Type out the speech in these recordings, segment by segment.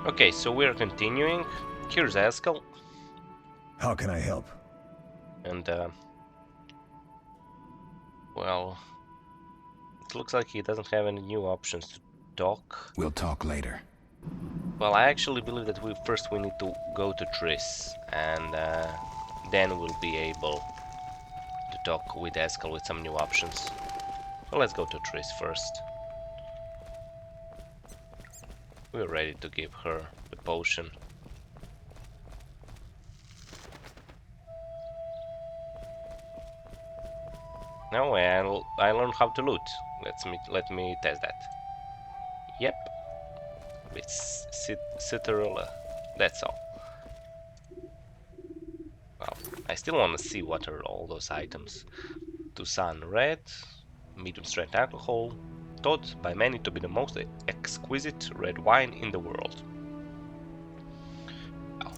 Okay, so we're continuing. Here's Eskel. How can I help? And, well, it looks like he doesn't have any new options to talk. We'll talk later. Well, I actually believe that we need to go to Triss, and then we'll be able to talk with Eskel with some new options. Well, let's go to Triss first. We're ready to give her the potion. Now I learned how to loot. Let me test that. Yep, it's Citrulla. That's all. Well, I still want to see what are all those items. Tucson Red, medium strength alcohol, thought by many to be the most exquisite red wine in the world. Well,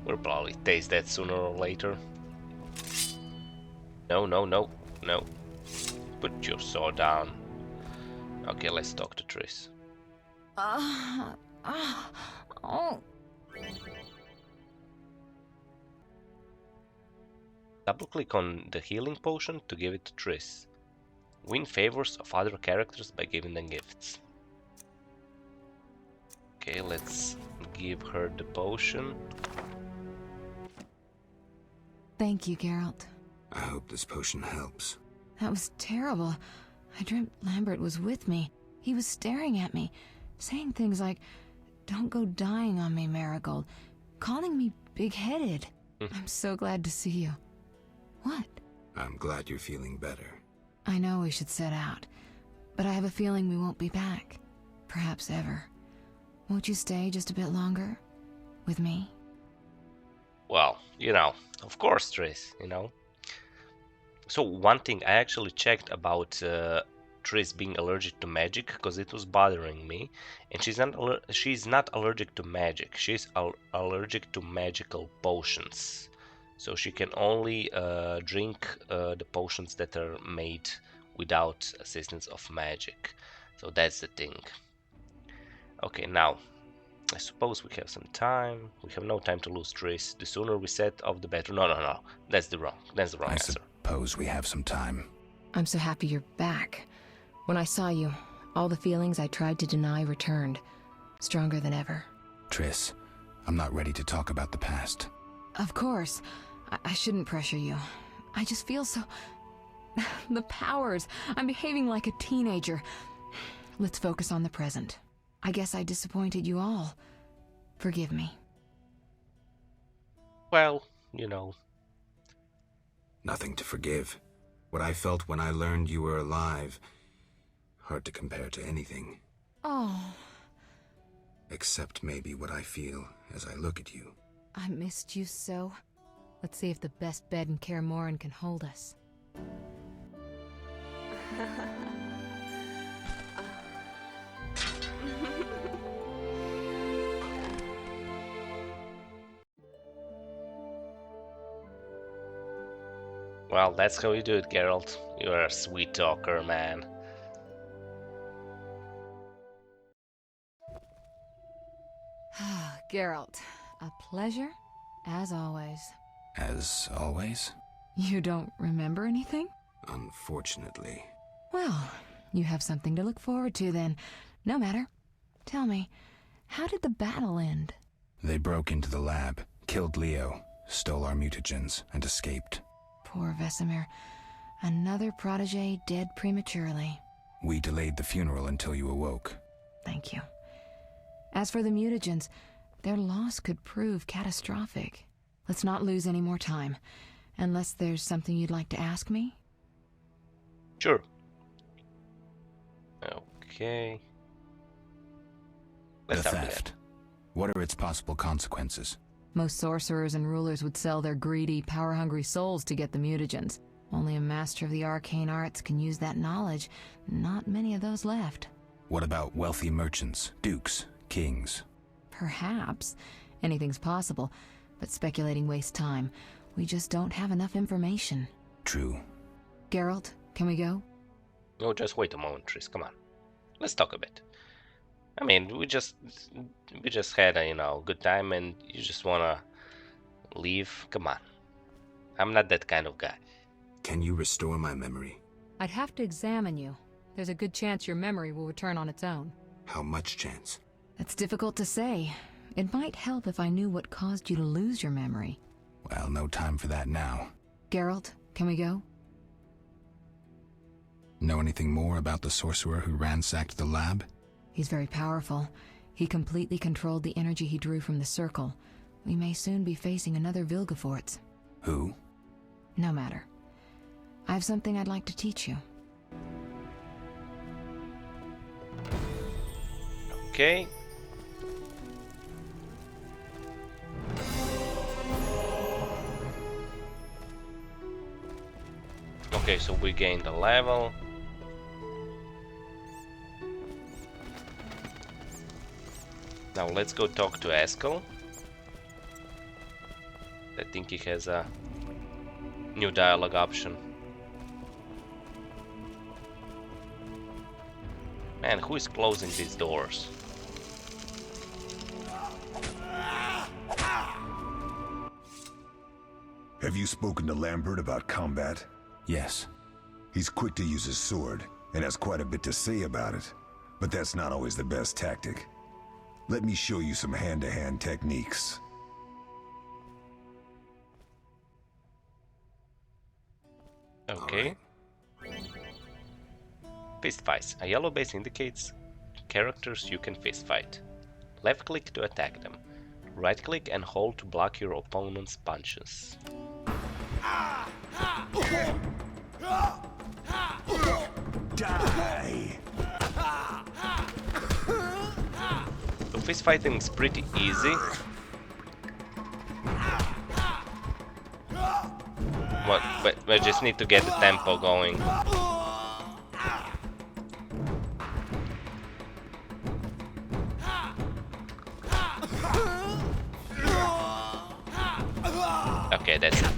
we'll probably taste that sooner or later. No, no, no, no. Put your sword down. Okay, let's talk to Triss. Oh. Double-click on the healing potion to give it to Triss. Win favors of other characters by giving them gifts. Okay, let's give her the potion. Thank you, Geralt. I hope this potion helps. That was terrible. I dreamt Lambert was with me. He was staring at me, saying things like, "Don't go dying on me, Marigold," calling me big-headed. I'm so glad to see you. What? I'm glad you're feeling better. I know we should set out, but I have a feeling we won't be back. Perhaps ever. Won't you stay just a bit longer? With me? Well, you know, of course, Triss, you know. So one thing, I actually checked about Triss being allergic to magic, because it was bothering me, and she's not allergic to magic. She's allergic to magical potions. So she can only drink the potions that are made without assistance of magic. So that's the thing. Okay, now I suppose we have some time. We have no time to lose, Triss. The sooner we set off, the better. No. That's the wrong answer. I suppose we have some time. I'm so happy you're back. When I saw you, all the feelings I tried to deny returned, stronger than ever. Triss, I'm not ready to talk about the past. Of course. I shouldn't pressure you. I just feel so... the powers. I'm behaving like a teenager. Let's focus on the present. I guess I disappointed you all. Forgive me. Well, you know. Nothing to forgive. What I felt when I learned you were alive, hard to compare to anything. Oh. Except maybe what I feel as I look at you. I missed you so. Let's see if the best bed in Kaer Morhen can hold us. Well, that's how you do it, Geralt. You're a sweet talker, man. Geralt, a pleasure, as always. As always? You don't remember anything? Unfortunately. Well, you have something to look forward to then. No matter. Tell me, how did the battle end? They broke into the lab, killed Leo, stole our mutagens, and escaped. Poor Vesemir. Another protege dead prematurely. We delayed the funeral until you awoke. Thank you. As for the mutagens, their loss could prove catastrophic. Let's not lose any more time. Unless there's something you'd like to ask me? Sure. Okay. Let's The start with theft. What are its possible consequences? Most sorcerers and rulers would sell their greedy, power-hungry souls to get the mutagens. Only a master of the arcane arts can use that knowledge. Not many of those left. What about wealthy merchants, dukes, kings? Perhaps. Anything's possible. But speculating wastes time. We just don't have enough information. True. Geralt, can we go? No, just wait a moment, Triss. Come on. Let's talk a bit. I mean, we just had a, you know, good time, and you just wanna leave? Come on. I'm not that kind of guy. Can you restore my memory? I'd have to examine you. There's a good chance your memory will return on its own. How much chance? That's difficult to say. It might help if I knew what caused you to lose your memory. Well, no time for that now. Geralt, can we go? Know anything more about the sorcerer who ransacked the lab? He's very powerful. He completely controlled the energy he drew from the circle. We may soon be facing another Vilgefortz. Who? No matter. I have something I'd like to teach you. Okay. Okay, so we gained a level. Now let's go talk to Eskel. I think he has a new dialogue option. Man, who is closing these doors? Have you spoken to Lambert about combat? Yes. He's quick to use his sword, and has quite a bit to say about it. But that's not always the best tactic. Let me show you some hand-to-hand techniques. Okay. Fistfights. A yellow base indicates characters you can fistfight. Left click to attack them. Right click and hold to block your opponent's punches. Die! So fist fighting is pretty easy. But I just need to get the tempo going. Okay, that's it.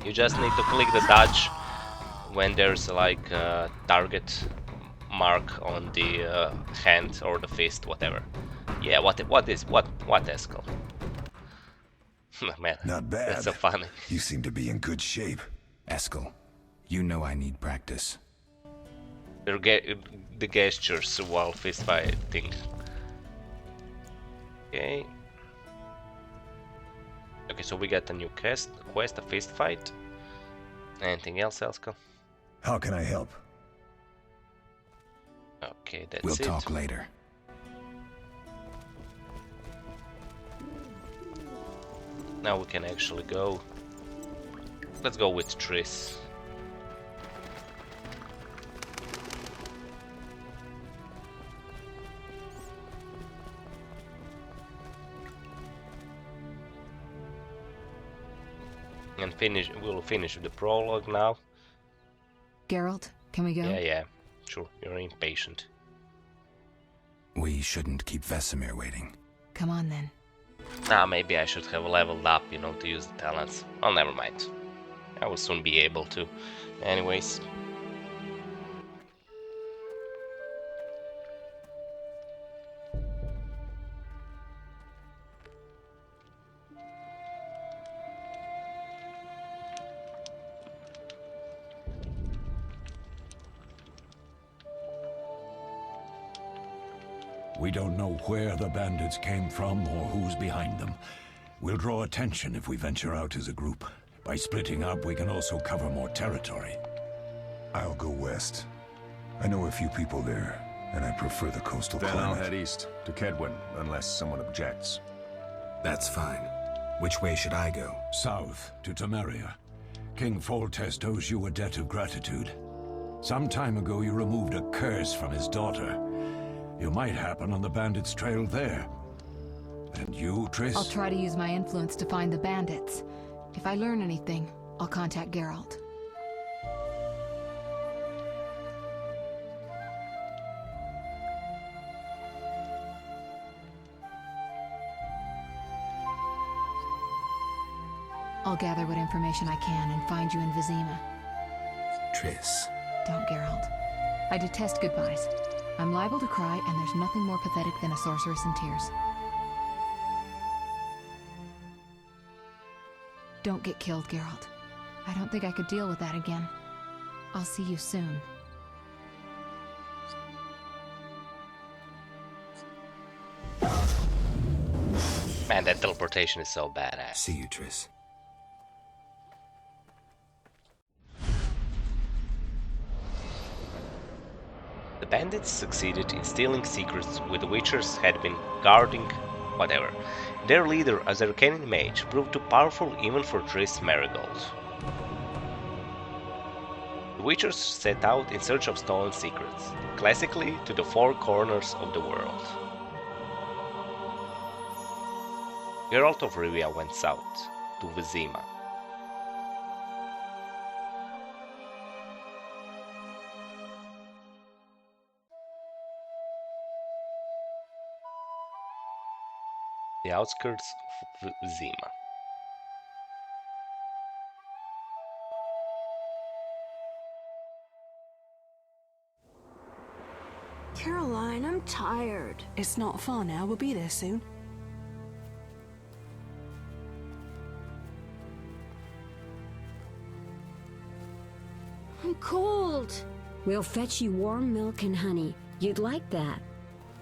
You just need to click the dodge when there's like a target mark on the hand or the fist, whatever. Yeah, what Eskel? Man, Not bad. that's so funny. You seem to be in good shape. Eskel, you know I need practice. The gestures while fist fighting. Okay. Okay, so we got a new quest, a fist fight. Anything else, Eskel? How can I help? Okay, that's We'll it. talk later. Now we can actually go. Let's go with Triss. And we'll finish the prologue now. Geralt, can we go? Yeah, sure, you're impatient. We shouldn't keep Vesemir waiting. Come on then. Nah, maybe I should have leveled up, you know, to use the talents. Oh, never mind. I will soon be able to. Anyways. We don't know where the bandits came from or who's behind them. We'll draw attention if we venture out as a group. By splitting up, we can also cover more territory. I'll go west. I know a few people there, and I prefer the coastal Then climate. I'll head east, to Kedwin, unless someone objects. That's fine. Which way should I go? South, to Temeria. King Foltest owes you a debt of gratitude. Some time ago, you removed a curse from his daughter. You might happen on the bandits' trail there. And you, Triss? I'll try to use my influence to find the bandits. If I learn anything, I'll contact Geralt. I'll gather what information I can and find you in Vizima. Triss. Don't, Geralt. I detest goodbyes. I'm liable to cry, and there's nothing more pathetic than a sorceress in tears. Don't get killed, Geralt. I don't think I could deal with that again. I'll see you soon. Man, that teleportation is so badass. See you, Triss. The bandits succeeded in stealing secrets which the Witchers had been guarding, whatever. Their leader, as a arcane mage, proved too powerful even for Triss Marigold. The Witchers set out in search of stolen secrets, classically to the four corners of the world. Geralt of Rivia went south, to Vizima. The outskirts of Vizima. Caroline, I'm tired. It's not far now. We'll be there soon. I'm cold. We'll fetch you warm milk and honey. You'd like that.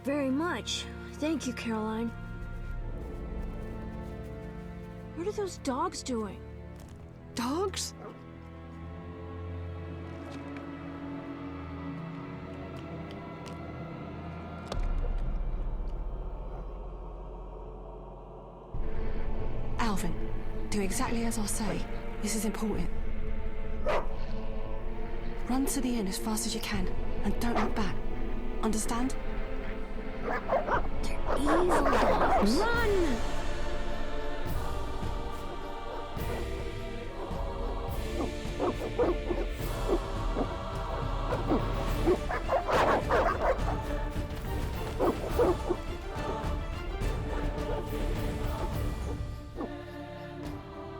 Very much. Thank you, Caroline. What are those dogs doing? Dogs? Alvin, do exactly as I say. This is important. Run to the inn as fast as you can, and don't look back. Understand? They're evil dogs. Run!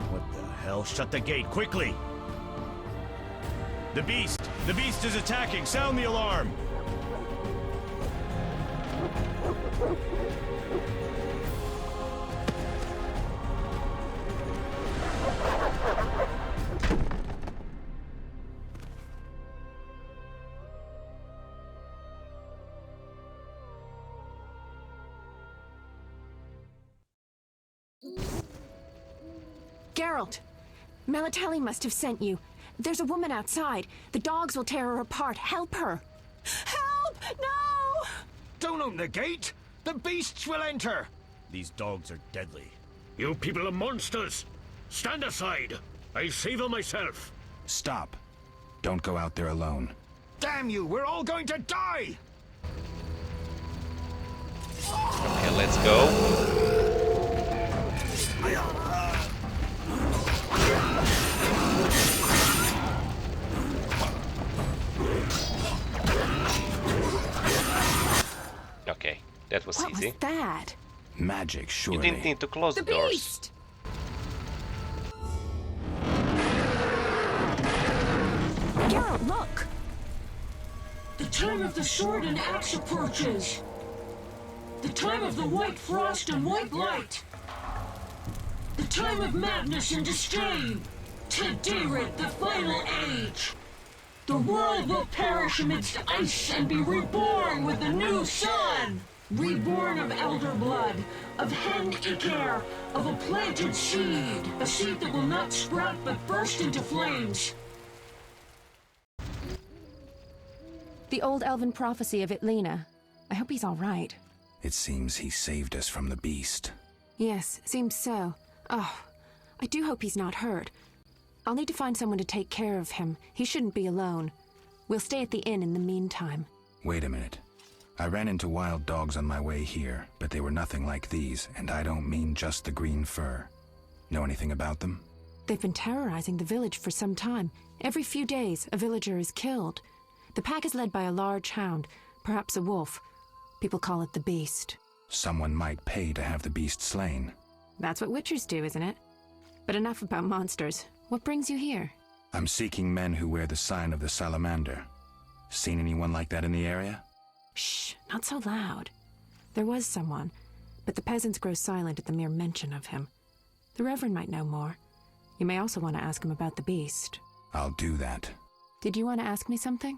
What the hell? Shut the gate, quickly! The beast! The beast is attacking! Sound the alarm! Geralt! Melatelli must have sent you. There's a woman outside. The dogs will tear her apart. Help her! Help! No! Don't open the gate! The beasts will enter! These dogs are deadly. You people are monsters! Stand aside! I'll save her myself! Stop. Don't go out there alone. Damn you! We're all going to die! Okay, let's go. Okay, that was What easy. was that? Magic, surely. You didn't need to close the doors. Beast! Geralt, look! The time of the sword and axe approaches. The time of the white frost and white light. The time of madness and disdain. Tediret, the final age. The world will perish amidst ice and be reborn with the new sun. Reborn of elder blood, of hen Icaer, of a planted seed. A seed that will not sprout but burst into flames. The old elven prophecy of Itlena. I hope he's all right. It seems he saved us from the beast. Yes, seems so. Oh, I do hope he's not hurt. I'll need to find someone to take care of him. He shouldn't be alone. We'll stay at the inn in the meantime. Wait a minute. I ran into wild dogs on my way here, but they were nothing like these, and I don't mean just the green fur. Know anything about them? They've been terrorizing the village for some time. Every few days, a villager is killed. The pack is led by a large hound, perhaps a wolf. People call it the Beast. Someone might pay to have the beast slain. That's what witchers do, isn't it? But enough about monsters. What brings you here? I'm seeking men who wear the sign of the salamander. Seen anyone like that in the area? Shh, not so loud. There was someone, but the peasants grow silent at the mere mention of him. The Reverend might know more. You may also want to ask him about the beast. I'll do that. Did you want to ask me something?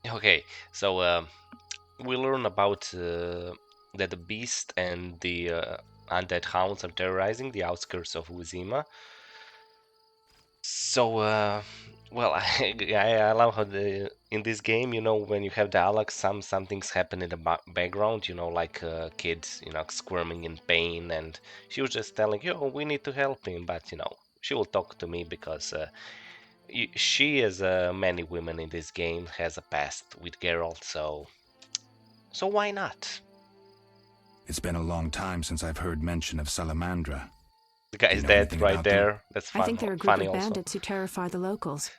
Okay, so we learn about that the beast and the undead hounds are terrorizing the outskirts of Vizima. So, well, I love how in this game, you know, when you have dialogue, some things happen in the background, you know, like kids, you know, squirming in pain, and she was just telling you, oh, we need to help him, but you know, she will talk to me because she, as many women in this game, has a past with Geralt, so why not? It's been a long time since I've heard mention of Salamandra. The guy is dead right there. That's fun. I think they're a group of bandits who terrify the locals.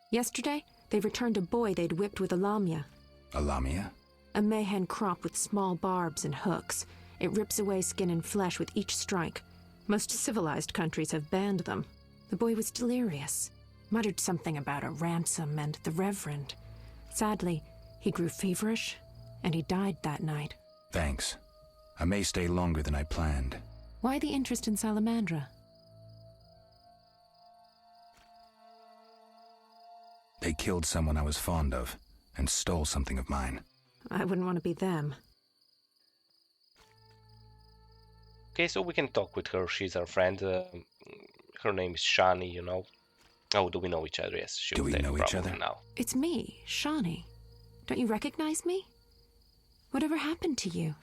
Yesterday, they returned a boy they'd whipped with a lamia. A lamia? A mayhen crop with small barbs and hooks. It rips away skin and flesh with each strike. Most civilized countries have banned them. The boy was delirious. Muttered something about a ransom and the Reverend. Sadly, he grew feverish, and he died that night. Thanks. I may stay longer than I planned. Why the interest in Salamandra? They killed someone I was fond of, and stole something of mine. I wouldn't want to be them. Okay, so we can talk with her. She's our friend. Her name is Shani, you know. Oh, do we know each other? Yes. Do we know each other? Now. It's me, Shani. Don't you recognize me? Whatever happened to you?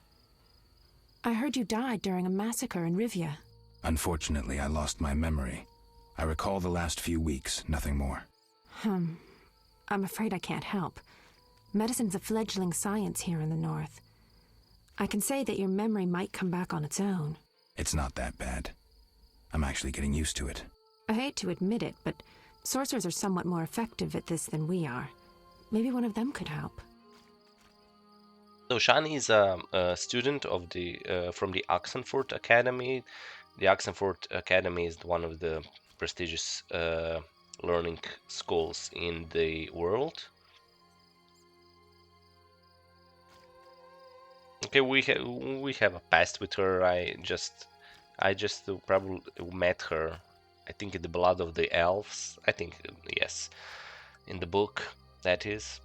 I heard you died during a massacre in Rivia. Unfortunately, I lost my memory. I recall the last few weeks, nothing more. I'm afraid I can't help. Medicine's a fledgling science here in the north. I can say that your memory might come back on its own. It's not that bad. I'm actually getting used to it. I hate to admit it, but sorcerers are somewhat more effective at this than we are. Maybe one of them could help. So Shani is a student of from the Oxenford Academy. The Oxenford Academy is one of the prestigious learning schools in the world. Okay, we have a past with her. I just probably met her. I think in the Blood of the Elves. I think yes, in the book that is.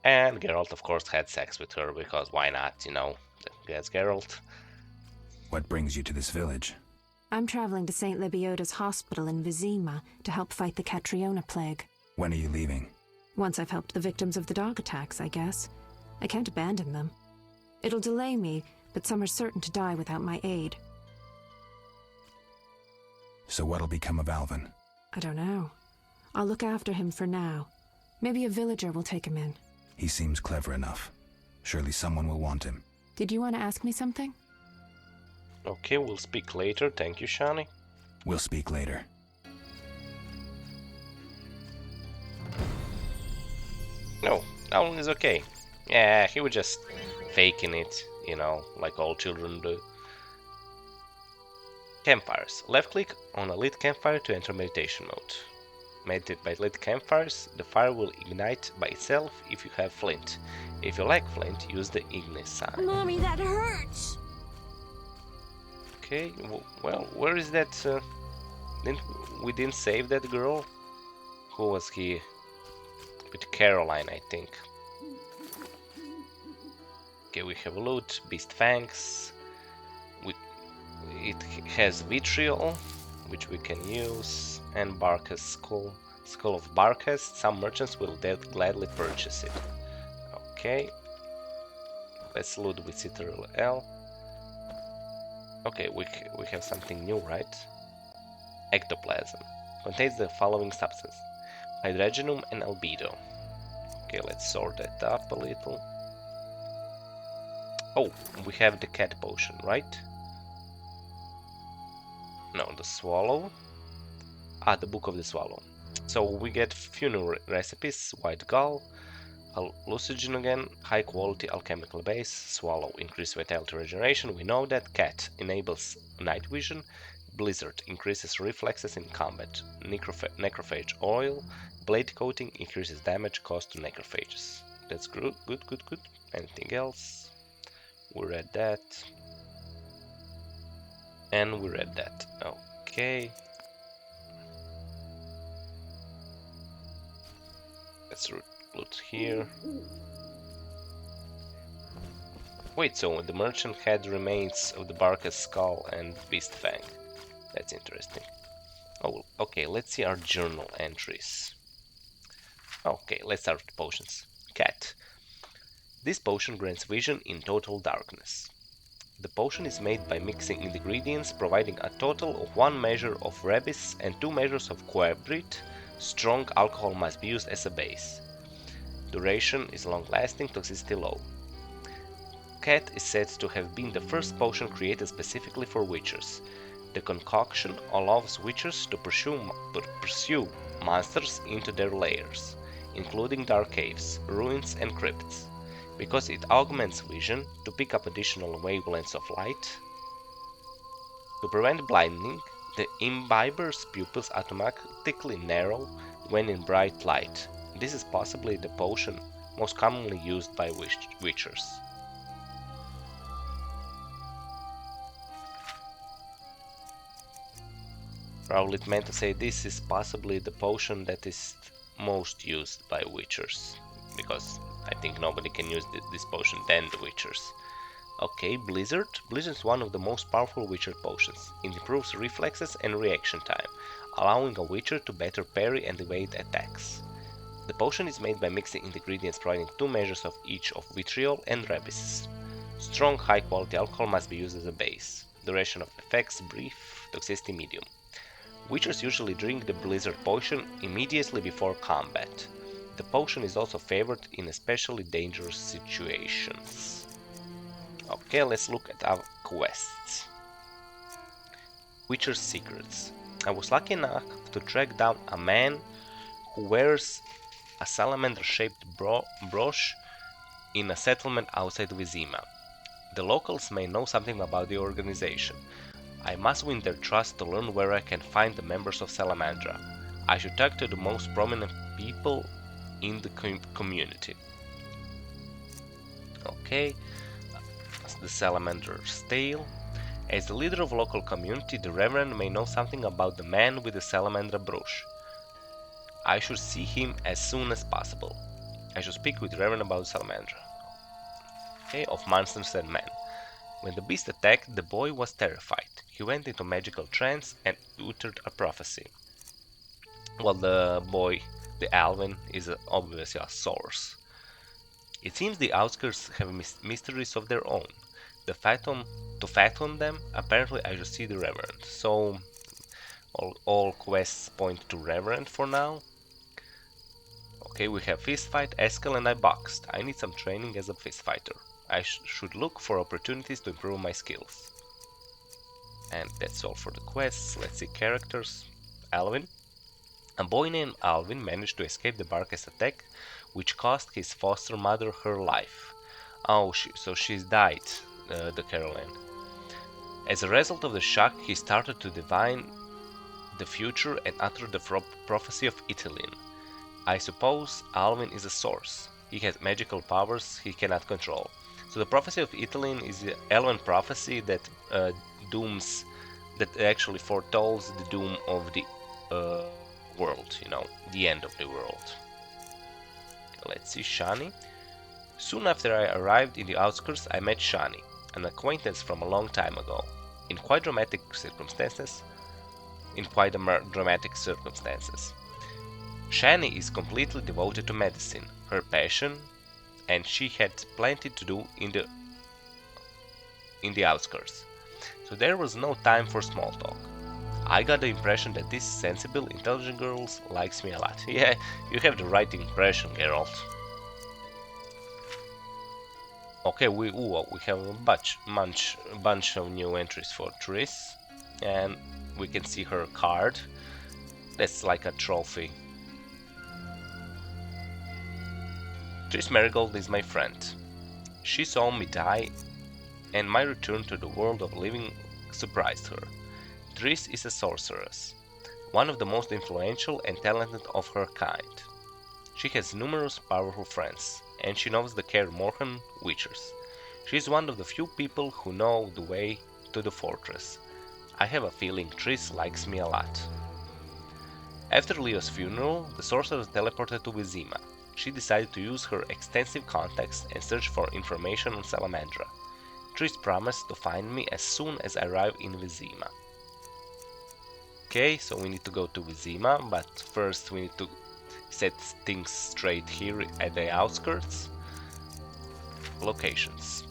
And Geralt, of course, had sex with her because why not? You know, that's Geralt. What brings you to this village? I'm traveling to St. Lebioda's hospital in Vizima to help fight the Catriona plague. When are you leaving? Once I've helped the victims of the dog attacks, I guess. I can't abandon them. It'll delay me, but some are certain to die without my aid. So what'll become of Alvin? I don't know. I'll look after him for now. Maybe a villager will take him in. He seems clever enough. Surely someone will want him. Did you want to ask me something? Okay, we'll speak later. Thank you, Shani. We'll speak later. No, Alvin is okay. Yeah, he was just faking it, you know, like all children do. Campfires. Left click on a lit campfire to enter meditation mode. Meditate by lit campfires. The fire will ignite by itself if you have flint. If you lack flint, use the Ignis sign. Mommy, that hurts! Okay, well, where is that? We didn't save that girl? Who was he? With Caroline, I think. Okay, we have loot, beast fangs. It has vitriol, which we can use, and Barkas skull of Barkas. Some merchants will gladly purchase it. Okay, let's loot with Citadel L. Okay, we have something new, right? Ectoplasm contains the following substance: hydrogenum and albedo. Okay, let's sort that up a little. Oh, we have the cat potion, right? No, the swallow. The book of the swallow. So we get few new recipes: white gull, hallucinogen, high quality alchemical base, swallow, increased vitality regeneration. We know that. Cat enables night vision, blizzard increases reflexes in combat, necrophage oil, blade coating increases damage caused to necrophages. That's good. Anything else? We read that. And we read that. Okay. Let's loot here. Wait, so the merchant had remains of the Barca's skull and beast fang. That's interesting. Oh, okay, let's see our journal entries. Okay, let's start with potions. Cat. This potion grants vision in total darkness. The potion is made by mixing ingredients, providing a total of 1 measure of rebis and 2 measures of quebrit. Strong alcohol must be used as a base. Duration is long-lasting, toxicity low. Cat is said to have been the first potion created specifically for witchers. The concoction allows witchers to pursue monsters into their lairs, including dark caves, ruins, and crypts. Because it augments vision to pick up additional wavelengths of light. To prevent blinding, the imbiber's pupils automatically narrow when in bright light. This is possibly the potion most commonly used by witchers. Probably it meant to say this is possibly the potion that is most used by witchers, because I think nobody can use this potion than the witchers. Okay, Blizzard. Blizzard is one of the most powerful witcher potions. It improves reflexes and reaction time, allowing a witcher to better parry and evade attacks. The potion is made by mixing ingredients providing 2 measures of each of vitriol and rebis. Strong, high-quality alcohol must be used as a base. Duration of effects brief, toxicity medium. Witchers usually drink the Blizzard potion immediately before combat. The potion is also favored in especially dangerous situations. Okay, let's look at our quests. Witcher's secrets. I was lucky enough to track down a man who wears a salamander-shaped brooch in a settlement outside Vizima. The locals may know something about the organization. I must win their trust to learn where I can find the members of Salamandra. I should talk to the most prominent people in the community. Okay, the Salamander's tale. As the leader of local community, the Reverend may know something about the man with the Salamandra brooch. I should see him as soon as possible. I should speak with Reverend about Salamandra. Okay, of monsters and men. When the beast attacked, the boy was terrified. He went into magical trance and uttered a prophecy. Well, the boy, the Alvin, is obviously a source. It seems the Outskirts have mysteries of their own. To fathom them, apparently I should see the Reverend. So, all quests point to Reverend for now. Okay, we have Fistfight, Eskel, and I boxed. I need some training as a fistfighter. I should look for opportunities to improve my skills. And that's all for the quests. Let's see characters. Alvin. A boy named Alvin managed to escape the Barca's attack, which cost his foster mother her life. Oh, so she's died, the Caroline. As a result of the shock, he started to divine the future and uttered the prophecy of Italin. I suppose Alvin is a source. He has magical powers he cannot control. So the prophecy of Italin is the Elven prophecy that actually foretells the doom of the world, the end of the world. Let's see, Shani. Soon after I arrived in the outskirts, I met Shani, an acquaintance from a long time ago, in quite dramatic circumstances. Shani is completely devoted to medicine, her passion, and she had plenty to do in the outskirts. So there was no time for small talk. I got the impression that this sensible, intelligent girl likes me a lot. Yeah, you have the right impression, Geralt. Okay, we have a bunch of new entries for Triss, and we can see her card. That's like a trophy. Triss Marigold is my friend. She saw me die, and my return to the world of living surprised her. Triss is a sorceress. one of the most influential and talented of her kind. She has numerous powerful friends, and she knows the Kaer Morhen Witchers. She is one of the few people who know the way to the fortress. I have a feeling Triss likes me a lot. After Leo's funeral, the sorcerer teleported to Vizima. She decided to use her extensive contacts and search for information on Salamandra. Triss promised to find me as soon as I arrive in Vizima. Okay, so we need to go to Vizima, but first we need to set things straight here at the outskirts. Locations.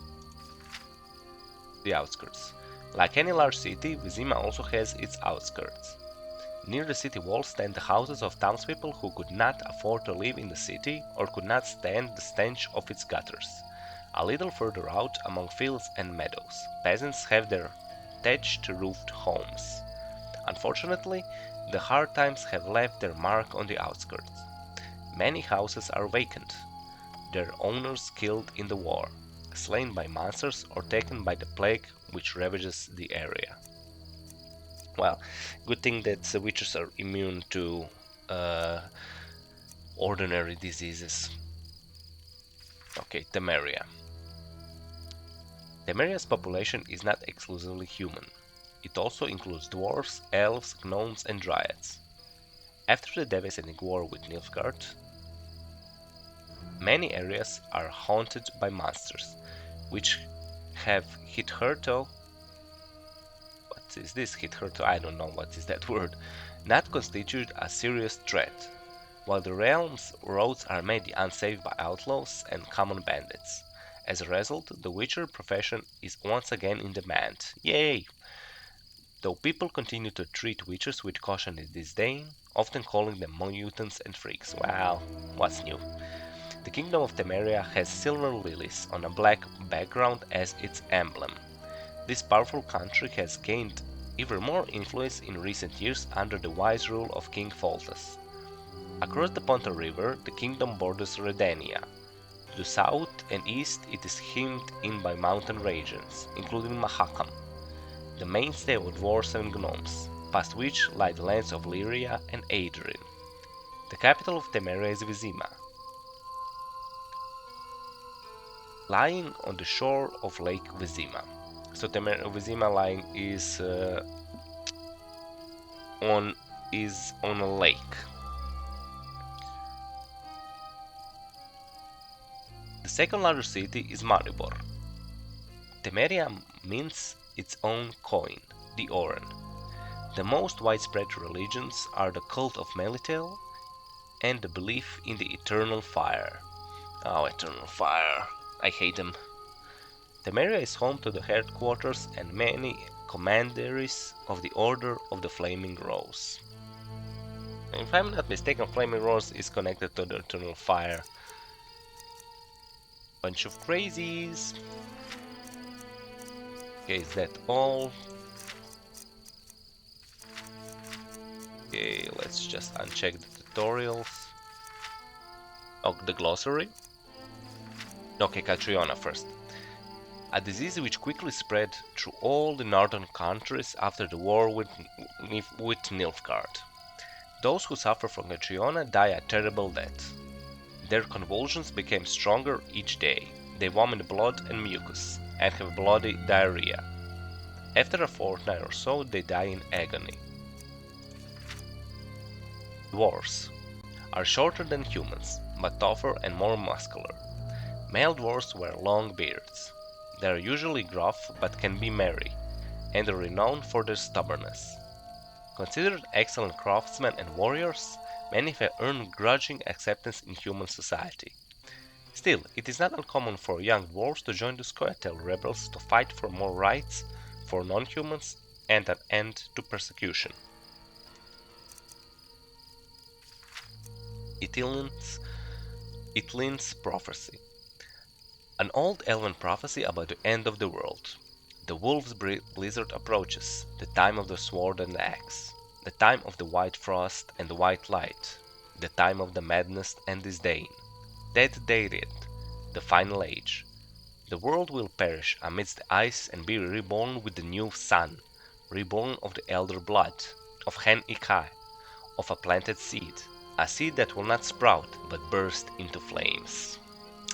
The outskirts. Like any large city, Vizima also has its outskirts. Near the city walls stand the houses of townspeople who could not afford to live in the city or could not stand the stench of its gutters. A little further out, among fields and meadows, peasants have their thatched-roofed homes. Unfortunately, the hard times have left their mark on the outskirts. Many houses are vacant, their owners killed in the war, slain by monsters or taken by the plague which ravages the area. Well, good thing that the witches are immune to ordinary diseases. Okay, Temeria. Temeria's population is not exclusively human. It also includes dwarves, elves, gnomes and dryads. After the devastating war with Nilfgaard, many areas are haunted by monsters, which have hitherto... What is this hitherto? I don't know what is that word. Not constitute a serious threat, while the realm's roads are made unsafe by outlaws and common bandits. As a result, the witcher profession is once again in demand. Yay! Though people continue to treat witches with caution and disdain, often calling them mutants and freaks. Well, what's new? The Kingdom of Temeria has silver lilies on a black background as its emblem. This powerful country has gained even more influence in recent years under the wise rule of King Foltest. Across the Ponta River, the kingdom borders Redania. To the south and east it is hemmed in by mountain regions, including Mahakam, the mainstay of dwarves and gnomes, past which lie the lands of Lyria and Adrian. The capital of Temeria is Vizima, lying on the shore of Lake Vizima. So Vizima lying is on a lake. The second largest city is Maribor. Temeria mints its own coin, the Oren. The most widespread religions are the cult of Melitele and the belief in the eternal fire. Oh, eternal fire. I hate them. Temeria is home to the headquarters and many commanderies of the Order of the Flaming Rose. If I'm not mistaken, Flaming Rose is connected to the eternal fire. Bunch of crazies. Okay, is that all? Okay, let's just uncheck the tutorials. Oh, the glossary. Okay, Catriona first. A disease which quickly spread through all the northern countries after the war with Nilfgaard. Those who suffer from Catriona die a terrible death. Their convulsions became stronger each day. They vomit blood and mucus, and have bloody diarrhea. After a fortnight or so, they die in agony. Dwarves are shorter than humans, but tougher and more muscular. Male dwarves wear long beards. They are usually gruff but can be merry, and are renowned for their stubbornness. Considered excellent craftsmen and warriors, many have earned grudging acceptance in human society. Still, it is not uncommon for young dwarves to join the Scoia'tael rebels to fight for more rights for non-humans and an end to persecution. Itlin's prophecy. An old elven prophecy about the end of the world. The wolf's blizzard approaches, the time of the sword and the axe, the time of the white frost and the white light, the time of the madness and disdain. That dated, the final age. The world will perish amidst the ice and be reborn with the new sun, reborn of the elder blood, of Hen Ikai, of a planted seed. A seed that will not sprout, but burst into flames.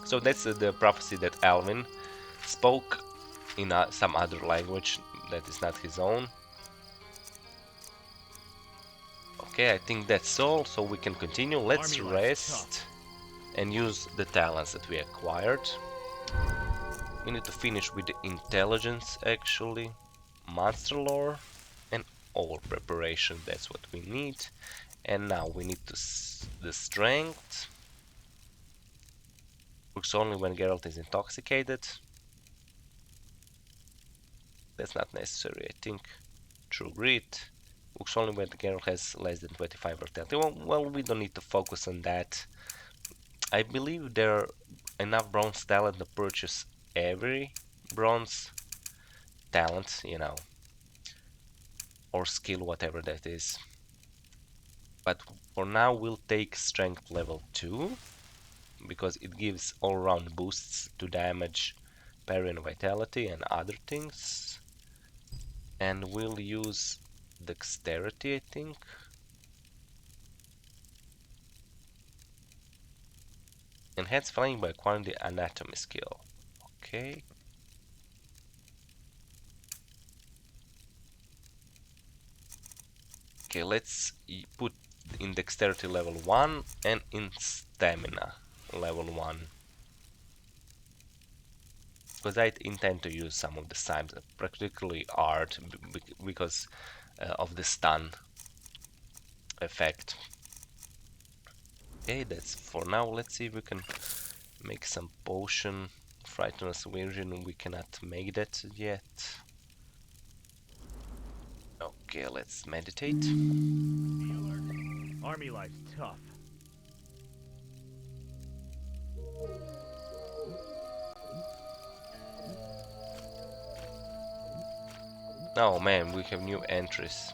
So that's the prophecy that Alvin spoke in some other language that is not his own. Okay, I think that's all, so we can continue. Let's rest and use the talents that we acquired. We need to finish with the intelligence, actually, monster lore, and all preparation. That's what we need. And now we need the strength. Works only when Geralt is intoxicated. That's not necessary, I think. True grit. Works only when Geralt has less than 25 vitality. Well, we don't need to focus on that. I believe there are enough bronze talent to purchase every bronze talent, you know, or skill, whatever that is. But for now we'll take strength level 2 because it gives all-round boosts to damage, parry and vitality and other things. And we'll use dexterity, I think. Enhance flying by acquiring the anatomy skill. Okay. Okay, let's put in dexterity level 1 and in stamina level 1. Because I intend to use some of the signs, particularly art, because of the stun effect. Okay, that's for now. Let's see if we can make some potion. Frightenous version, we cannot make that yet. Okay, let's meditate. Army life's tough. Oh man, we have new entries.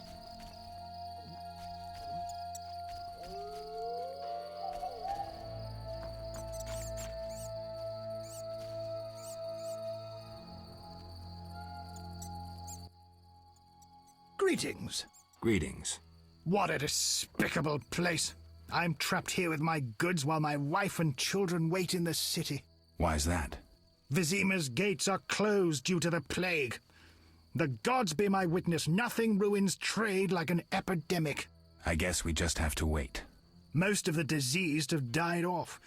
Greetings. Greetings. What a despicable place. I'm trapped here with my goods while my wife and children wait in the city. Why's that? Vizima's gates are closed due to the plague. The gods be my witness, nothing ruins trade like an epidemic. I guess we just have to wait. Most of the diseased have died off,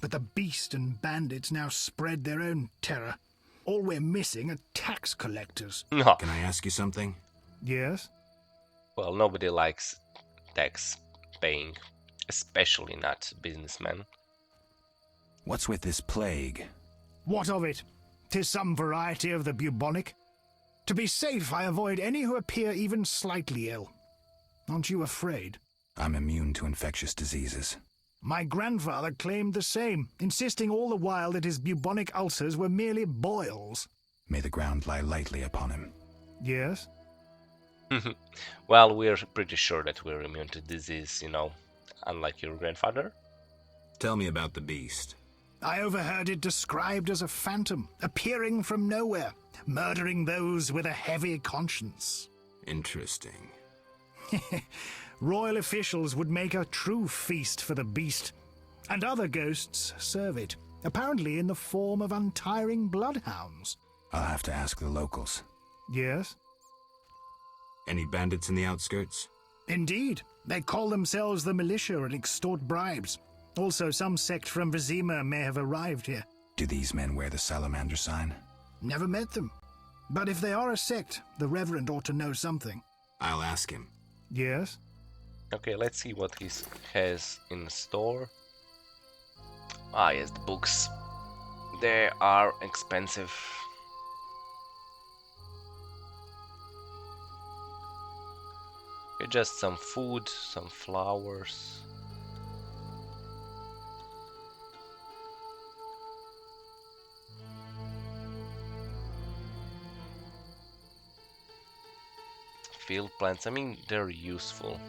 but the beast and bandits now spread their own terror. All we're missing are tax collectors. No. Can I ask you something? Yes? Well, nobody likes tax paying, especially not businessmen. What's with this plague? What of it? 'Tis some variety of the bubonic. To be safe, I avoid any who appear even slightly ill. Aren't you afraid? I'm immune to infectious diseases. My grandfather claimed the same, insisting all the while that his bubonic ulcers were merely boils. May the ground lie lightly upon him. Yes? Well, we're pretty sure that we're immune to disease, you know, unlike your grandfather. Tell me about the beast. I overheard it described as a phantom, appearing from nowhere, murdering those with a heavy conscience. Interesting. Royal officials would make a true feast for the beast, and other ghosts serve it, apparently in the form of untiring bloodhounds. I'll have to ask the locals. Yes? Any bandits in the outskirts? Indeed. They call themselves the militia and extort bribes. Also, some sect from Vizima may have arrived here. Do these men wear the salamander sign? Never met them. But if they are a sect, the Reverend ought to know something. I'll ask him. Yes? Okay, let's see what he has in the store. Ah, yes, the books. They are expensive. Okay, just some food, some flowers. Field plants, I mean, they're useful.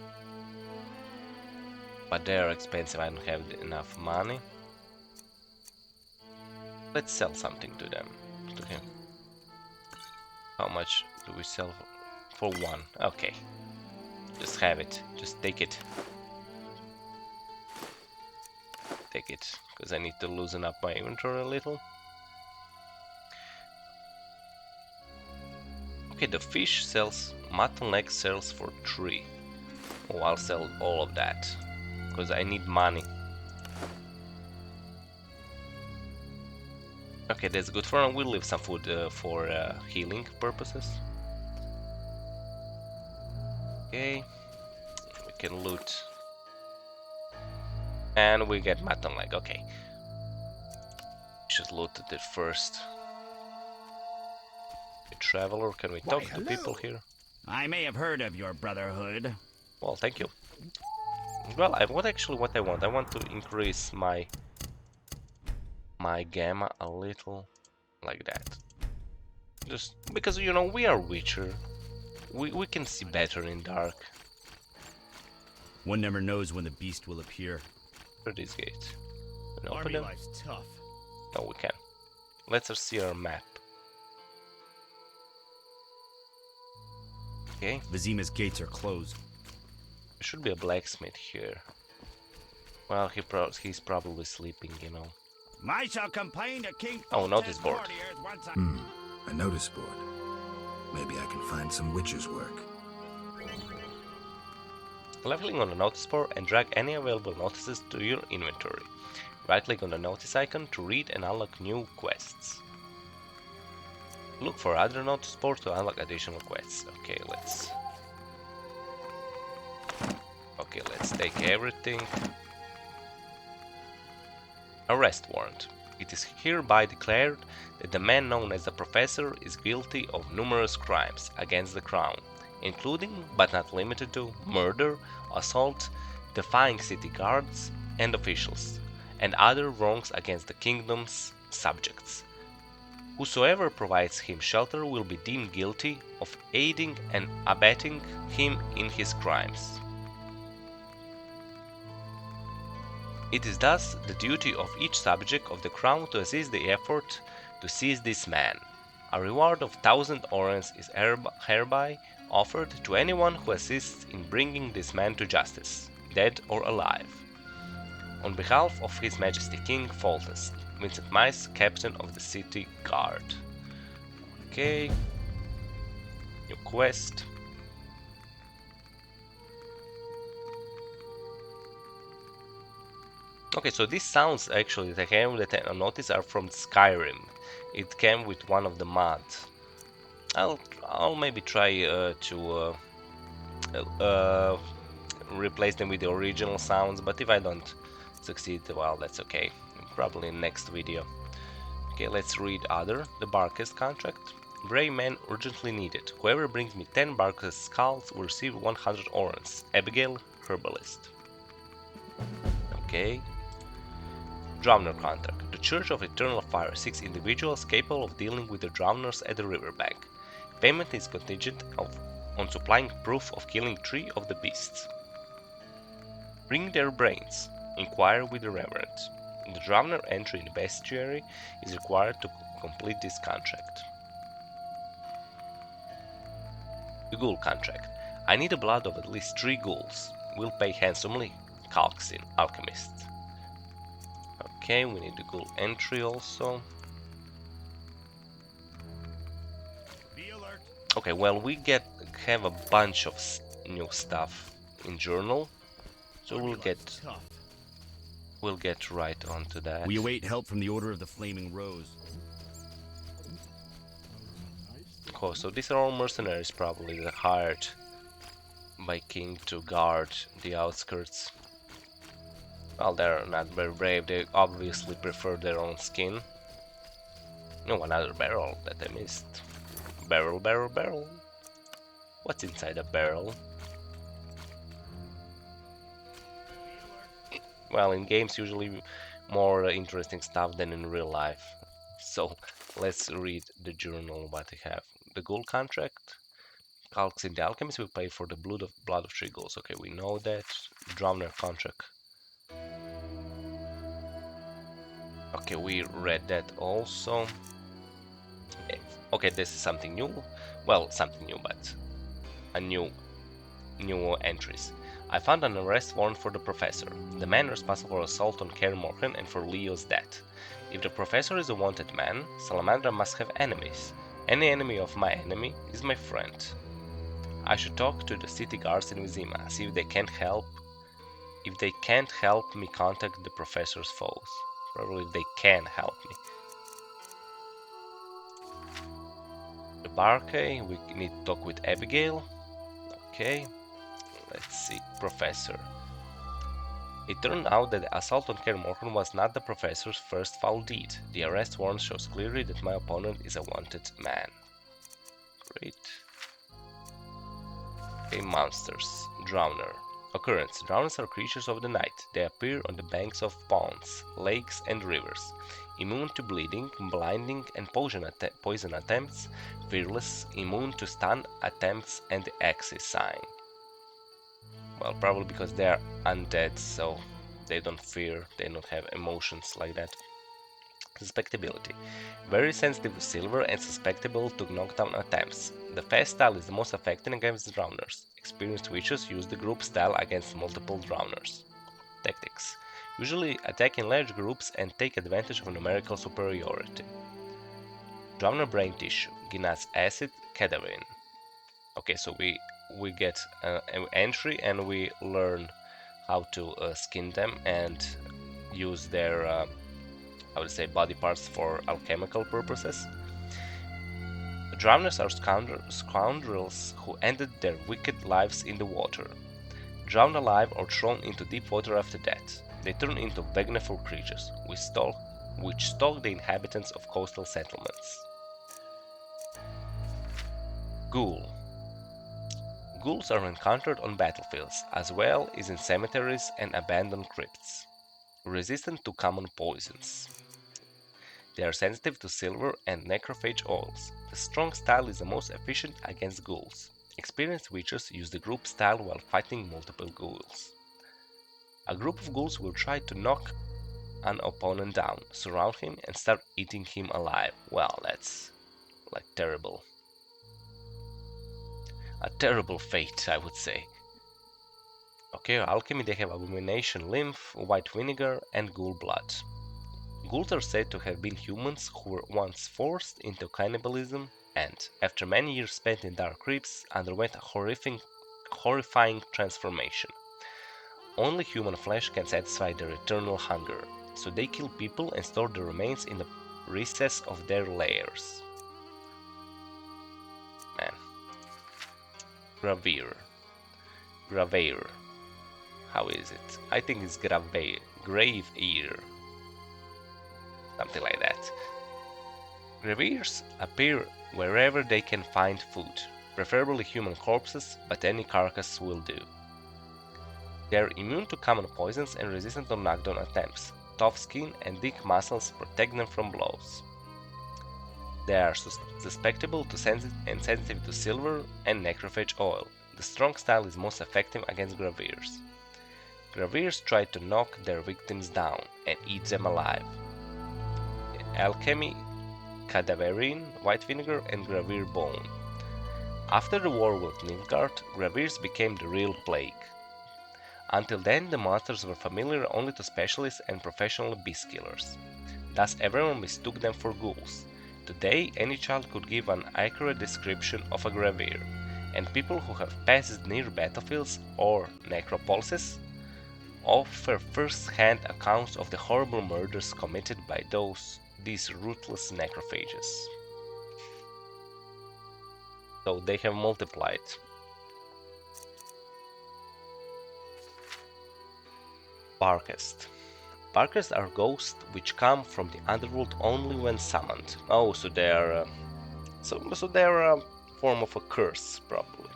But they're expensive, I don't have enough money. Let's sell something to them, to him. How much do we sell for one? Okay. Just have it, just take it. take it, because I need to loosen up my inventory a little. Okay, the fish sells, mutton leg sells for 3. Oh, I'll sell all of that, because I need money. Okay, that's good for now. We'll leave some food for healing purposes. Okay, we can loot. And we get mutton leg, okay. Should loot it first. A traveler, can we talk to people here? I may have heard of your brotherhood. Well, thank you. Well, I want what I want. I want to increase my gamma a little, like that. Just because, you know, we are Witcher. We can see better in dark. One never knows when the beast will appear. For this gate. Can we open Army them? life's tough. No, we can. Let's see our map. Okay. Vizima's gates are closed. There should be a blacksmith here. Well, he's probably sleeping, you know. I shall complain to King. Oh, notice board. A notice board. Maybe I can find some witcher's work. Leveling on the notice board and drag any available notices to your inventory. Right-click on the notice icon to read and unlock new quests. Look for other notice boards to unlock additional quests. Okay, let's take everything. Arrest warrant. It is hereby declared that the man known as the Professor is guilty of numerous crimes against the Crown, including, but not limited to, murder, assault, defying city guards and officials, and other wrongs against the kingdom's subjects. Whosoever provides him shelter will be deemed guilty of aiding and abetting him in his crimes. It is thus the duty of each subject of the crown to assist the effort to seize this man. A reward of 1,000 orens is hereby offered to anyone who assists in bringing this man to justice, dead or alive. On behalf of His Majesty King Foltest, Vincent Mice, Captain of the City Guard. Okay. New quest. Okay, so these sounds actually that I noticed are from Skyrim. It came with one of the mods. I'll maybe try to replace them with the original sounds, but if I don't succeed, well, that's okay. Probably in next video. Okay, let's read other. The Barkest contract. Brave men urgently needed. Whoever brings me 10 Barkest skulls will receive 100 orens. Abigail, herbalist. Okay. Drowner contract. The Church of Eternal Fire seeks individuals capable of dealing with the drowners at the riverbank. Payment is contingent on supplying proof of killing 3 of the beasts. Bring their brains. Inquire with the Reverend. The Drowner entry in the bestiary is required to complete this contract. The Ghoul contract. I need the blood of at least 3 ghouls. Will pay handsomely. Kalksin, alchemist. Okay, we need the Ghoul entry also. Okay, well, we have a bunch of new stuff in journal, so we'll get right onto that. We await help from the Order of the Flaming Rose. Cool, so these are all mercenaries probably that are hired by King to guard the outskirts. Well, they're not very brave, they obviously prefer their own skin. Oh, another barrel that I missed. Barrel, barrel, barrel. What's inside a barrel? Well, in games usually more interesting stuff than in real life. So let's read the journal what I have. The Ghoul contract. Kalksin the alchemist will pay for the blood of 3 ghouls. Okay, we know that. Drowner contract. Okay, we read that also. Okay, this is something new. Well, something new, but a new entries. I found an arrest warrant for the Professor, the man responsible for assault on Kaer Morhen and for Leo's death. If the Professor is a wanted man, Salamandra must have enemies. Any enemy of my enemy is my friend. I should talk to the city guards in Vizima, see if they can't help. If they can't help me contact the Professor's foes. Probably if they can help me. The Barkay, we need to talk with Abigail. Okay, let's see, Professor. It turned out that the assault on Kaer Morhen was not the Professor's first foul deed. The arrest warrant shows clearly that my opponent is a wanted man. Great. Okay, monsters. Drowner. Occurrence. Drowners are creatures of the night. They appear on the banks of ponds, lakes and rivers. Immune to bleeding, blinding and poison attempts. Fearless, immune to stun attempts and the Axis sign. Well, probably because they are undead, so they don't fear, they don't have emotions like that. Suspectability. Very sensitive to silver and susceptible to knockdown attempts. The fast style is the most effective against drowners. Experienced witches use the group style against multiple drowners. Tactics. Usually attack in large groups and take advantage of numerical superiority. Drowner brain tissue. Ginnas acid, cadaverine. Okay, so we get an entry and we learn how to skin them and use their I would say body parts for alchemical purposes. Drowners are scoundrels who ended their wicked lives in the water. Drowned alive or thrown into deep water after death, they turn into vengeful creatures which stalk the inhabitants of coastal settlements. Ghoul. Ghouls are encountered on battlefields, as well as in cemeteries and abandoned crypts. Resistant to common poisons. They are sensitive to silver and necrophage oils. The strong style is the most efficient against ghouls. Experienced witches use the group style while fighting multiple ghouls. A group of ghouls will try to knock an opponent down, surround him and start eating him alive. Well, that's like terrible. A terrible fate, I would say. Okay, alchemy, they have abomination lymph, white vinegar and ghoul blood. Ghouls are said to have been humans who were once forced into cannibalism and, after many years spent in dark crypts, underwent a horrifying transformation. Only human flesh can satisfy their eternal hunger, so they kill people and store the remains in the recess of their lairs. Man. Graveir. How is it? I think it's Graveir. Something like that. Graveirs appear wherever they can find food, preferably human corpses, but any carcass will do. They are immune to common poisons and resistant to knockdown attempts. Tough skin and thick muscles protect them from blows. They are susceptible to sensitive to silver and necrophage oil. The strong style is most effective against Graveirs. Graveirs try to knock their victims down and eat them alive. Alchemy, cadaverine, white vinegar and Graveir bone. After the war with Nilfgaard, Graveirs became the real plague. Until then, the monsters were familiar only to specialists and professional beast killers. Thus everyone mistook them for ghouls. Today, any child could give an accurate description of a Graveir, and people who have passed near battlefields or necropolises offer first-hand accounts of the horrible murders committed by these ruthless necrophages. So they have multiplied. Barkest. Barkest are ghosts which come from the underworld only when summoned. Oh, so they are so they are a form of a curse, probably.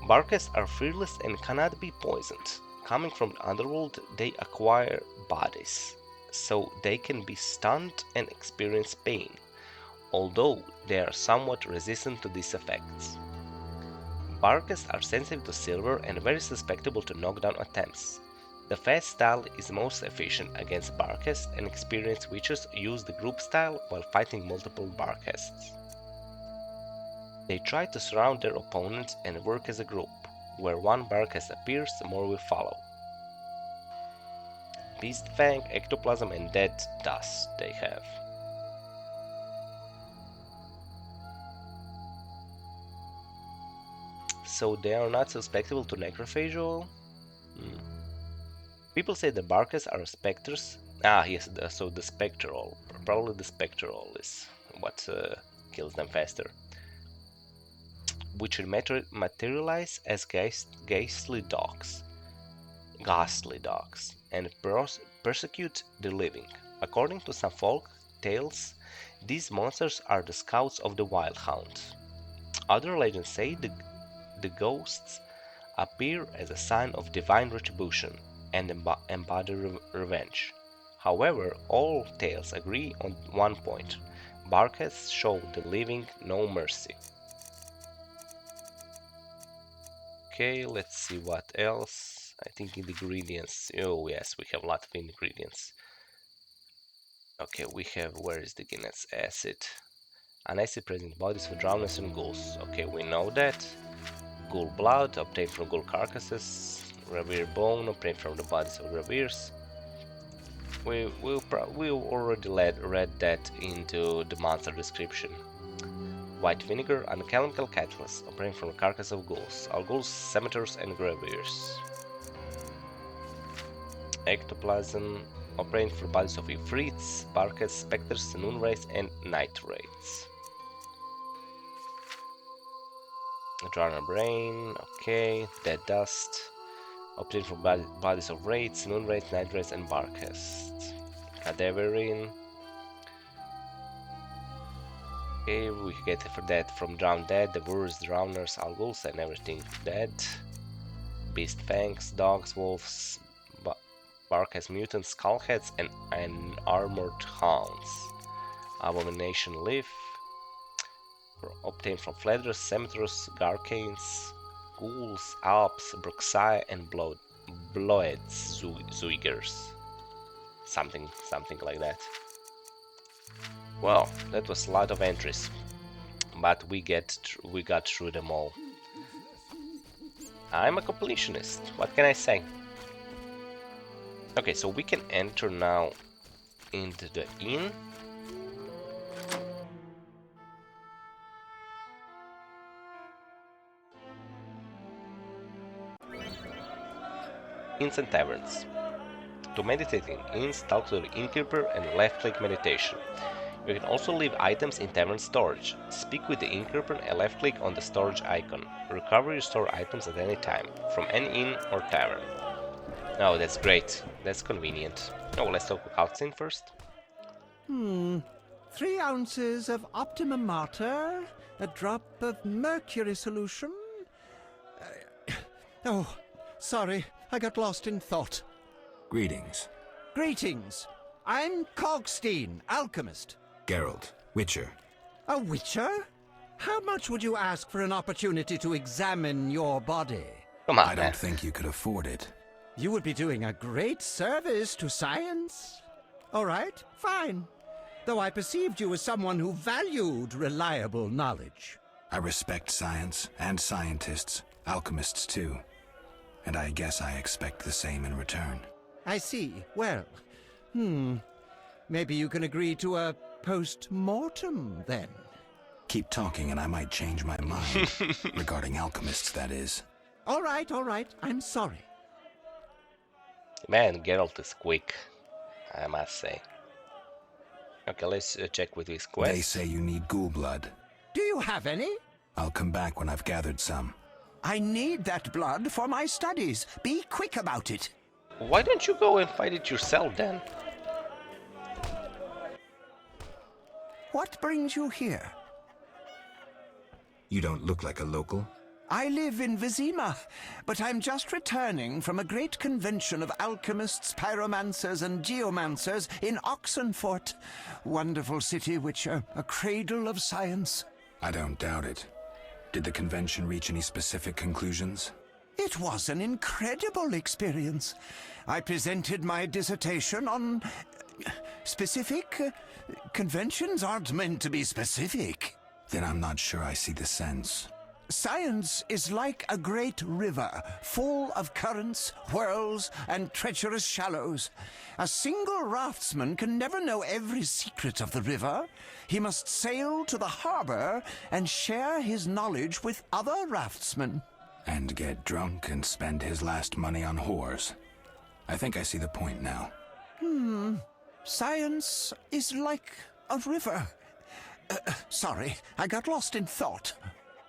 Barkest are fearless and cannot be poisoned. Coming from the underworld, they acquire bodies, so they can be stunned and experience pain, although they are somewhat resistant to these effects. Barkest are sensitive to silver and very susceptible to knockdown attempts. The fast style is most efficient against Barkest, and experienced witches use the group style while fighting multiple Barkests. They try to surround their opponents and work as a group. Where one Barkas appears, more will follow. Beast Fang, Ectoplasm, and Dead Dust they have. So they are not susceptible to necrophageal? People say the Barkas are specters. Ah, yes, so the spectral. Probably the spectral is what kills them faster. Which will materialize as ghastly dogs. And persecute the living. According to some folk tales, these monsters are the scouts of the Wild Hound. Other legends say the ghosts appear as a sign of divine retribution and embody revenge. However, all tales agree on one point. Barkas show the living no mercy. Okay, let's see what else. I think ingredients. Oh yes, we have a lot of ingredients. Okay, we have, where is the Guinness acid? An acid present in bodies of drowners and ghouls. Okay, we know that. Ghoul blood obtained from ghoul carcasses. Revere bone obtained from the bodies of reveres. We already read that into the monster description. White vinegar, an alchemical catalyst obtained from the carcass of ghouls. All ghouls, scimitars, and graveers. Ectoplasm obtained from the bodies of ifrits, barkas, specters, moonrays, and night wraiths. Drowner brain, okay. Dead dust obtained from bodies of wraiths, moonrays, night wraiths, and barkas. Cadaverine. Okay, we get for that from drowned dead, the wurs, drowners, alghouls, and everything dead. Beast fangs, dogs, wolves, barkas, mutants, skullheads, and armored hounds. Abomination leaf obtained from fladders, scimitars, garcanes, ghouls, alps, bruxai, and blood zuigers. Something like that. Well, that was a lot of entries, but we got through them all. I'm a completionist. What can I say? Okay, so we can enter now into the inn. Inns and taverns. To meditate in inns, talk to the innkeeper and left-click meditation. You can also leave items in tavern storage. Speak with the innkeeper and left-click on the storage icon. Recover your stored items at any time, from any inn or tavern. Oh, that's great. That's convenient. Oh, let's talk about Outskirts first. 3 ounces of optimum mater, a drop of mercury solution. Oh, sorry, I got lost in thought. Greetings. Greetings. I'm Cogstein, alchemist. Geralt, Witcher. A witcher? How much would you ask for an opportunity to examine your body? Come on, I don't think you could afford it. You would be doing a great service to science. All right, fine. Though I perceived you as someone who valued reliable knowledge. I respect science and scientists, alchemists too. And I guess I expect the same in return. I see. Well, maybe you can agree to a post-mortem, then. Keep talking and I might change my mind. Regarding alchemists, that is. All right. I'm sorry. Man, Geralt is quick, I must say. Okay, let's check with his quest. They say you need ghoul blood. Do you have any? I'll come back when I've gathered some. I need that blood for my studies. Be quick about it. Why don't you go and find it yourself, then? What brings you here? You don't look like a local. I live in Vizima, but I'm just returning from a great convention of alchemists, pyromancers, and geomancers in Oxenfurt. Wonderful city, Witcher, a cradle of science. I don't doubt it. Did the convention reach any specific conclusions? It was an incredible experience. I presented my dissertation on specific. Conventions aren't meant to be specific. Then I'm not sure I see the sense. Science is like a great river, full of currents, whirls, and treacherous shallows. A single raftsman can never know every secret of the river. He must sail to the harbor and share his knowledge with other raftsmen. And get drunk and spend his last money on whores. I think I see the point now. Science is like a river. Sorry, I got lost in thought.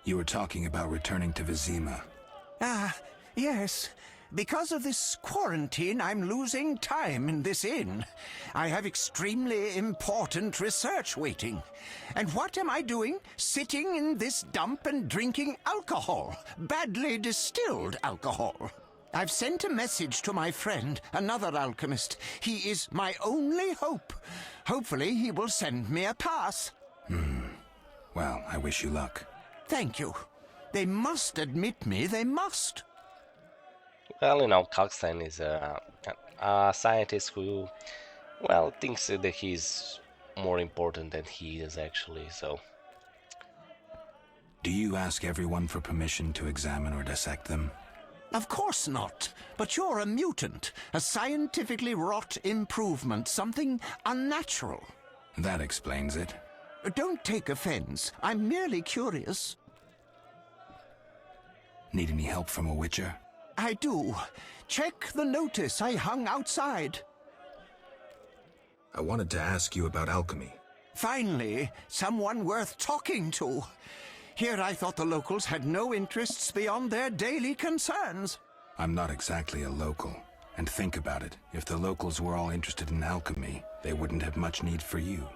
You were talking about returning to Vizima. Ah, yes. Because of this quarantine, I'm losing time in this inn. I have extremely important research waiting. And what am I doing? Sitting in this dump and drinking alcohol. Badly distilled alcohol. I've sent a message to my friend, another alchemist. He is my only hope. Hopefully he will send me a pass. Well, I wish you luck. Thank you. They must admit me, they must. Well, you know, Kalkstein is a scientist who, well, thinks that he's more important than he is actually, so... Do you ask everyone for permission to examine or dissect them? Of course not. But you're a mutant, a scientifically wrought improvement, something unnatural. That explains it. Don't take offense. I'm merely curious. Need any help from a witcher? I do. Check the notice I hung outside. I wanted to ask you about alchemy. Finally, someone worth talking to. Here I thought the locals had no interests beyond their daily concerns. I'm not exactly a local. And think about it. If the locals were all interested in alchemy, they wouldn't have much need for you.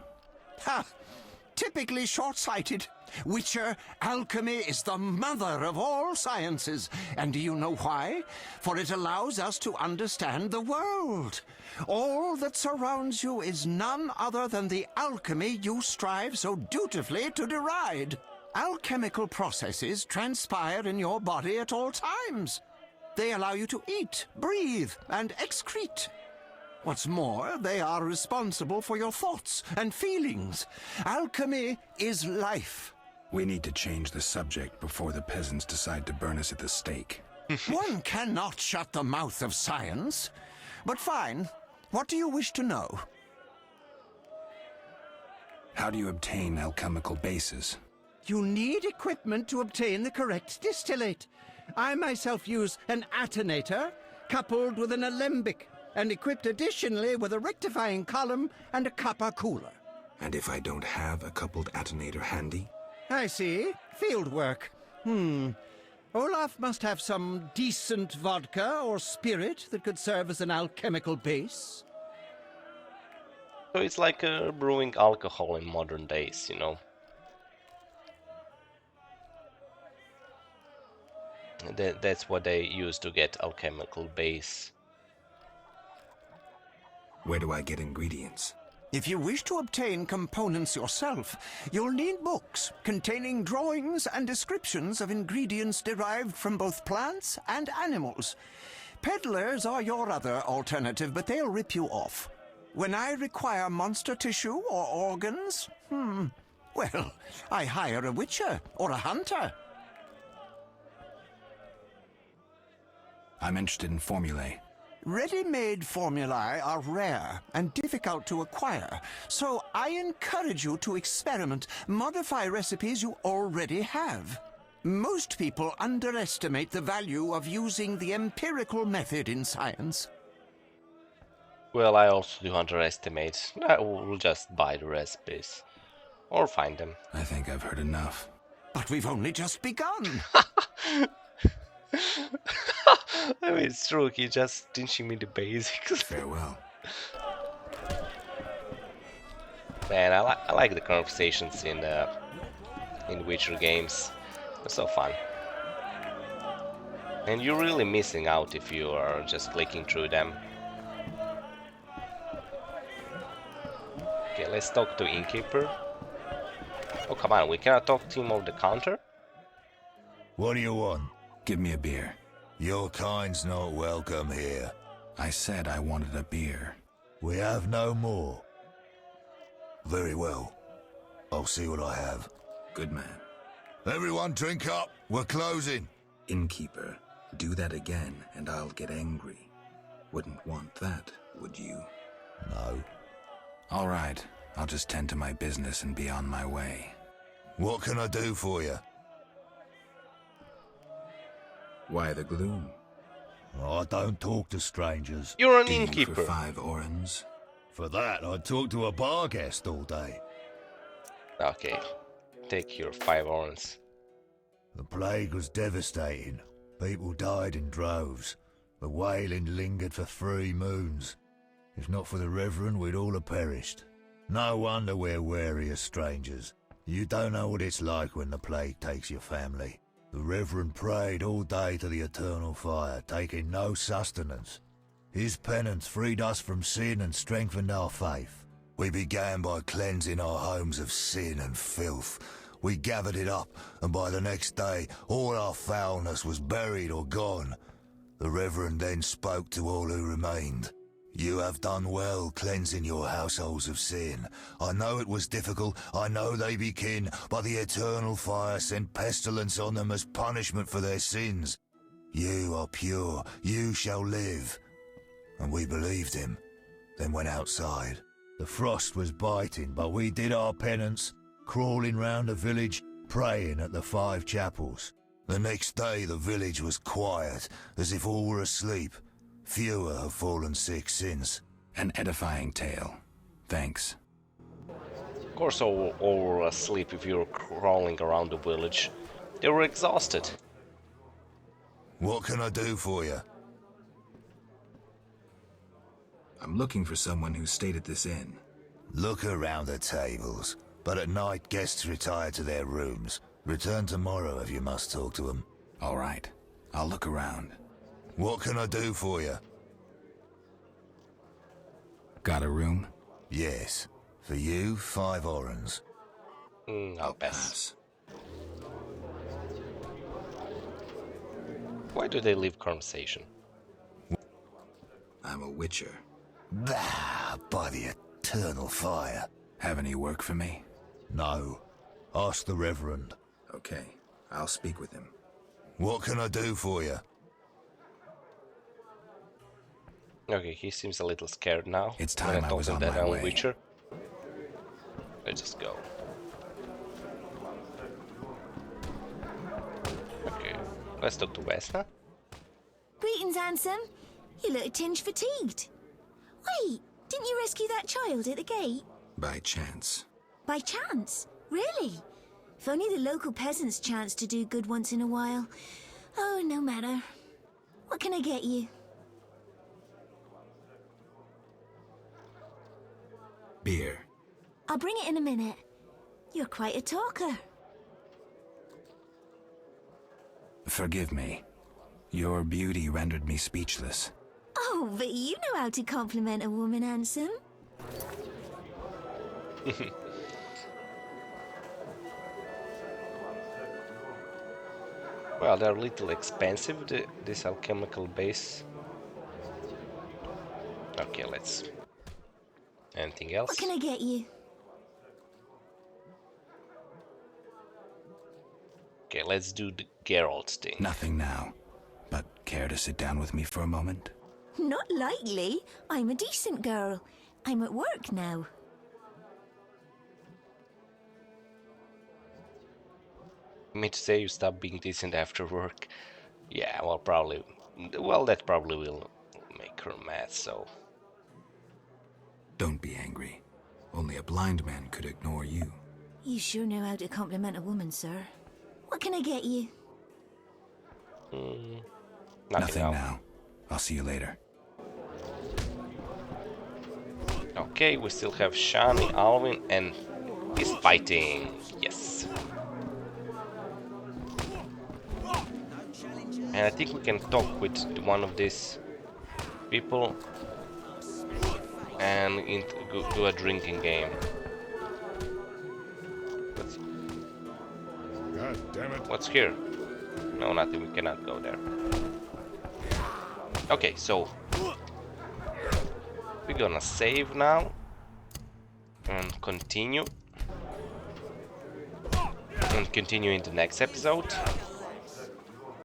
Ha! Typically short-sighted. Witcher, alchemy is the mother of all sciences. And do you know why? For it allows us to understand the world. All that surrounds you is none other than the alchemy you strive so dutifully to deride. Alchemical processes transpire in your body at all times. They allow you to eat, breathe, and excrete. What's more, they are responsible for your thoughts and feelings. Alchemy is life. We need to change the subject before the peasants decide to burn us at the stake. One cannot shut the mouth of science. But fine. What do you wish to know? How do you obtain alchemical bases? You need equipment to obtain the correct distillate. I myself use an attenator coupled with an alembic, and equipped additionally with a rectifying column and a copper cooler. And if I don't have a coupled attenator handy? I see. Field work. Olaf must have some decent vodka or spirit that could serve as an alchemical base. So it's like brewing alcohol in modern days, you know. That's what they use to get alchemical base. Where do I get ingredients? If you wish to obtain components yourself, you'll need books containing drawings and descriptions of ingredients derived from both plants and animals. Peddlers are your other alternative, but they'll rip you off. When I require monster tissue or organs, well, I hire a witcher or a hunter. I'm interested in formulae. Ready-made formulae are rare and difficult to acquire, so I encourage you to experiment, modify recipes you already have. Most people underestimate the value of using the empirical method in science. Well, I also do underestimate. I will just buy the recipes. Or find them. I think I've heard enough. But we've only just begun. I mean, it's true, he's just teaching me the basics. Farewell. Man, I like the conversations in Witcher games. They're so fun. And you're really missing out if you are just clicking through them. Okay, let's talk to Innkeeper. Oh, come on, we cannot talk to him over the counter? What do you want? Give me a beer. Your kind's not welcome here. I said I wanted a beer. We have no more. Very well. I'll see what I have. Good man. Everyone drink up. We're closing. Innkeeper, do that again and I'll get angry. Wouldn't want that, would you? No. All right. I'll just tend to my business and be on my way. What can I do for you? Why the gloom? I don't talk to strangers. You're an Do you innkeeper. for 5 orens? For that, I'd talk to a bar guest all day. Okay, take your 5 orens. The plague was devastating. People died in droves. The wailing lingered for 3 moons. If not for the Reverend, we'd all have perished. No wonder we're wary of strangers. You don't know what it's like when the plague takes your family. The Reverend prayed all day to the eternal fire, taking no sustenance. His penance freed us from sin and strengthened our faith. We began by cleansing our homes of sin and filth. We gathered it up, and by the next day, all our foulness was buried or gone. The Reverend then spoke to all who remained. You have done well cleansing your households of sin. I know it was difficult, I know they be kin, but the eternal fire sent pestilence on them as punishment for their sins. You are pure, you shall live. And we believed him, then went outside. The frost was biting, but we did our penance, crawling round the village, praying at the 5 chapels. The next day the village was quiet, as if all were asleep. Fewer have fallen sick since. An edifying tale. Thanks. Of course, all were asleep if you were crawling around the village. They were exhausted. What can I do for you? I'm looking for someone who stayed at this inn. Look around the tables, but at night guests retire to their rooms. Return tomorrow if you must talk to them. All right. I'll look around. What can I do for you? Got a room? Yes. For you, 5 orens. I'll pass. Why do they leave conversation? I'm a witcher. Ah, by the eternal fire. Have any work for me? No. Ask the Reverend. Okay. I'll speak with him. What can I do for you? Okay, he seems a little scared now. It's time I was on my way. Witcher. Let's just go. Okay, let's talk to Vesna. Greetings, handsome. You look a tinge fatigued. Wait, didn't you rescue that child at the gate? By chance. By chance? Really? If only the local peasants chanced to do good once in a while. Oh, no matter. What can I get you? Beer. I'll bring it in a minute. You're quite a talker. Forgive me. Your beauty rendered me speechless. Oh, but you know how to compliment a woman, handsome. Well, they're a little expensive, this alchemical base. Okay, let's... Anything else? What can I get you? Okay, let's do the Geralt thing. Nothing now. But care to sit down with me for a moment? Not likely. I'm a decent girl. I'm at work now. You mean to say you stop being decent after work? Yeah, well, probably... Well, that probably will make her mad, so... Don't be angry. Only a blind man could ignore you. You sure know how to compliment a woman, sir. What can I get you? Nothing now. I'll see you later. Okay, we still have Shani, Alvin, and Fistfighting. Yes. And I think we can talk with one of these people and do a drinking game. God damn it. What's here? No, nothing. We cannot go there. Okay, so we're gonna save now and continue. and continue in the next episode.